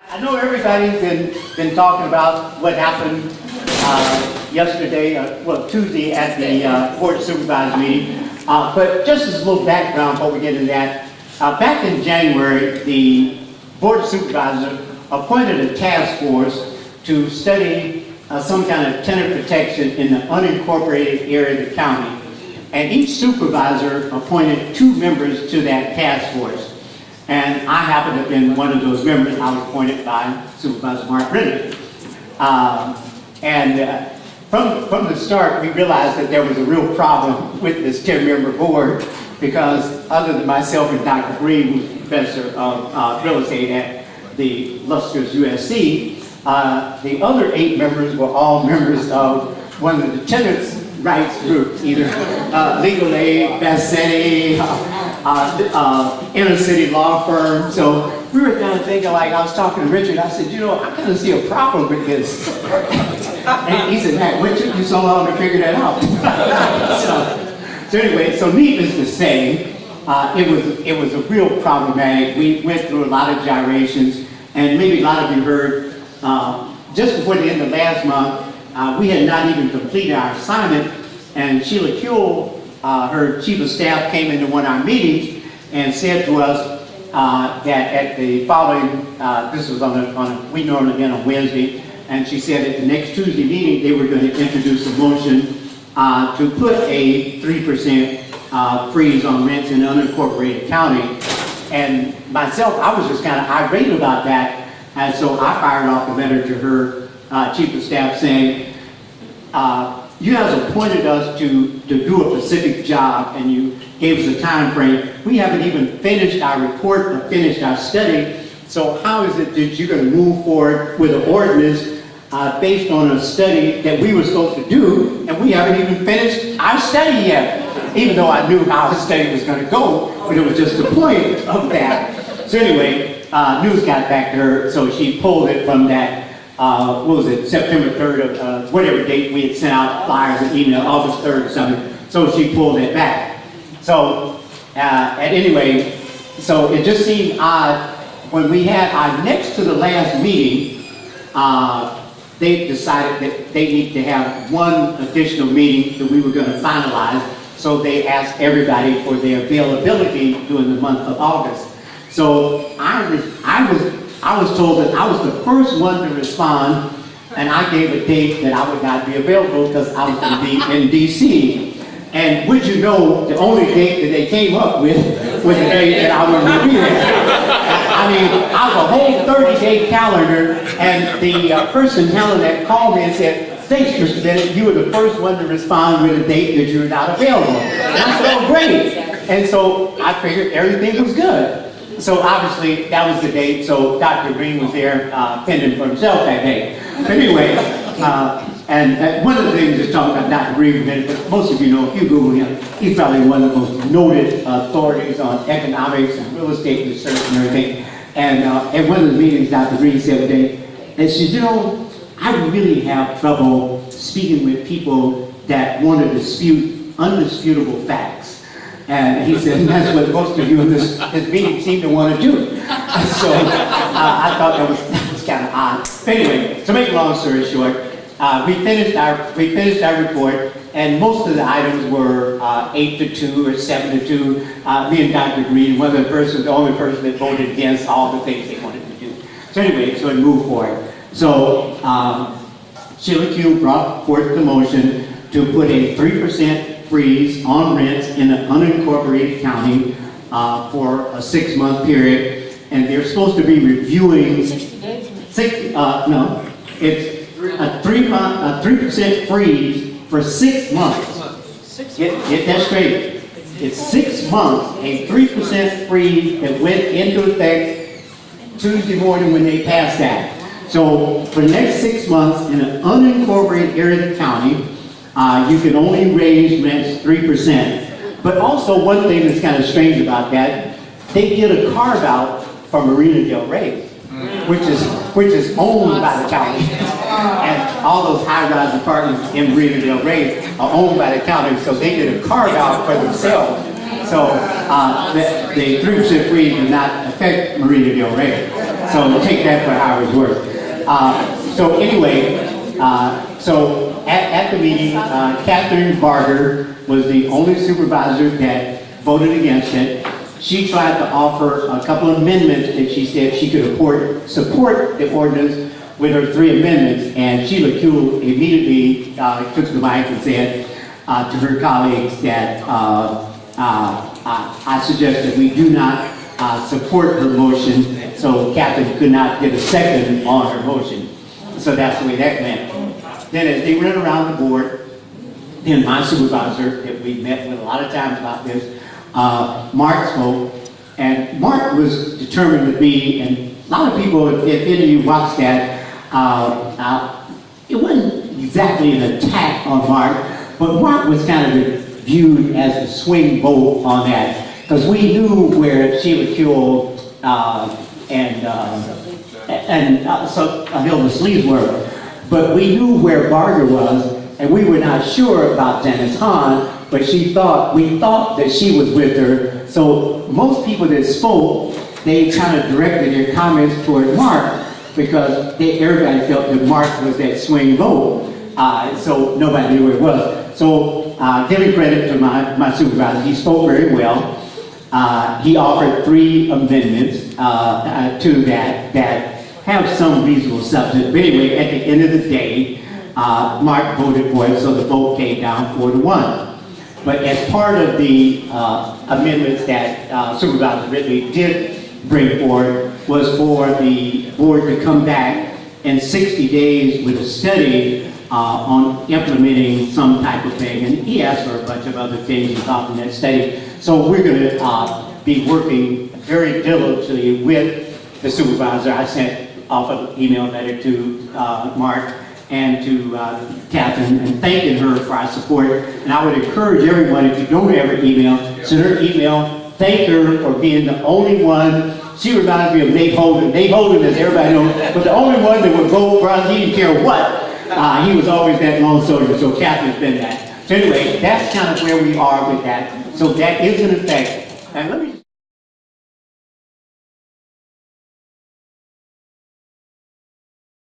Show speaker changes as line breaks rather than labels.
I know everybody's been talking about what happened yesterday, Tuesday at the Board of Supervisors meeting. But just as a little background before we get into that, back in January, the Board of Supervisors appointed a task force to study some kind of tenant protection in the unincorporated area of the county. And each supervisor appointed 2 members to that task force. And I happen to have been one of those members. I was appointed by Supervisor Mark Bennett. From the start, we realized that there was a real problem with this 10-member board because other than myself and Dr. Green, who's professor of real estate at the illustrious USC, the other 8 members were all members of one of the tenants' rights groups, either Legal Aid, Bassetti, inner city law firm. So we were kind of thinking, like, I was talking to Richard, I said, I kind of see a problem with this. And he said, Matt, what took you so long to figure that out? so anyway, so needless to say, it was a real problematic. We went through a lot of gyrations, and maybe a lot of you heard, just before the end of last month, we had not even completed our assignment, and Sheila Kuehl, her chief of staff, came into one of our meetings and said to us that at the following, this was we normally get on Wednesday, and she said at the next Tuesday meeting they were going to introduce a motion to put a 3% freeze on rents in an unincorporated county. And myself, I was just kind of irate about that, and so I fired off a letter to her chief of staff saying, you guys appointed us to do a specific job, and you gave us a time frame. We haven't even finished our report or finished our study, so how is it that you're going to move forward with an ordinance based on a study that we were supposed to do, and we haven't even finished our study yet, even though I knew how the study was going to go, but it was just the point of that. So anyway, news got back to her, so she pulled it from that September 3rd of whatever date we had sent out flyers and email, August 3rd or something. So she pulled it back. So, anyway, so it just seemed odd when we had our next to the last meeting. They decided that they need to have one additional meeting that we were going to finalize. So they asked everybody for their availability during the month of August. So I was told that I was the first one to respond, and I gave a date that I would not be available because I was going to be in D.C. And would you know, the only date that they came up with was the date that I wouldn't be there. I mean, I have a whole 30-day calendar, and the person handling that called me and said, thanks, Mr. Bennett, you were the first one to respond with a date that you're not available. And I said, oh, great. And so I figured everything was good. So obviously, that was the date, so Dr. Green was there pending for himself that day. But anyway, and one of the things just talking about Dr. Green, but most of you know, if you Google him, he's probably one of the most noted authorities on economics and real estate research and everything. And at one of the meetings, Dr. Green said today, and she said, I really have trouble speaking with people that want to dispute undisputable facts. And he said, and that's what most of you in this meeting seem to want to do. So I thought that was kind of odd. But anyway, to make a long story short, we finished our report, and most of the items were 8-2 or 7-2. Me and Dr. Green, the only person that voted against all the things they wanted to do. So anyway, so it moved forward. So Sheila Kuehl brought forth the motion to put a 3% freeze on rents in an unincorporated county for a 6-month period, and they're supposed to be reviewing
60 days.
It's a 3% freeze for 6 months. Get that straight. It's 6 months, a 3% freeze that went into effect Tuesday morning when they passed that. So for the next 6 months in an unincorporated area of the county, you can only raise rents 3%. But also one thing that's kind of strange about that, they get a carve out for Marina Del Rey, which is owned by the county. And all those high-rise apartments in Marina Del Rey are owned by the county, so they get a carve out for themselves. So the 3% freeze does not affect Marina Del Rey. So take that for hours worth. So anyway, so at the meeting, Catherine Barger was the only supervisor that voted against it. She tried to offer a couple of amendments that she said she could support the ordinance with her 3 amendments, and Sheila Kuehl immediately took the mic and said to her colleagues that I suggest that we do not support her motion, so Catherine could not get a second on her motion. So that's the way that went. Then as they went around the board, then my supervisor, that we met with a lot of times about this, Mark spoke, and Mark was determined to be, and a lot of people, if any of you watched that, it wasn't exactly an attack on Mark, but Mark was kind of viewed as a swing vote on that, because we knew where Sheila Kuehl so Hilda Sleeves were, but we knew where Barger was, and we were not sure about Janice Hahn, but we thought that she was with her. So most people that spoke, they kind of directed their comments toward Mark, because everybody felt that Mark was that swing vote. So nobody knew where it was. So giving credit to my supervisor, he spoke very well. He offered 3 amendments to that have some reasonable substance. But anyway, at the end of the day, Mark voted for it, so the vote came down 4-1. But as part of the amendments that Supervisor Ridley did bring forward was for the board to come back in 60 days with a study on implementing some type of thing. And he asked for a bunch of other things involved in that study. So we're going to be working very diligently with the supervisor. I sent off an email letter to Mark and to Catherine, and thanking her for our support. And I would encourage everyone, if you don't have her email, send her email, thank her for being the only one. She reminds me of Nate Holden. Nate Holden, as everybody knows, was the only one that would vote for us. He didn't care what. He was always that lone soldier, so Catherine's been that. So anyway, that's kind of where we are with that. So that is in effect. And let me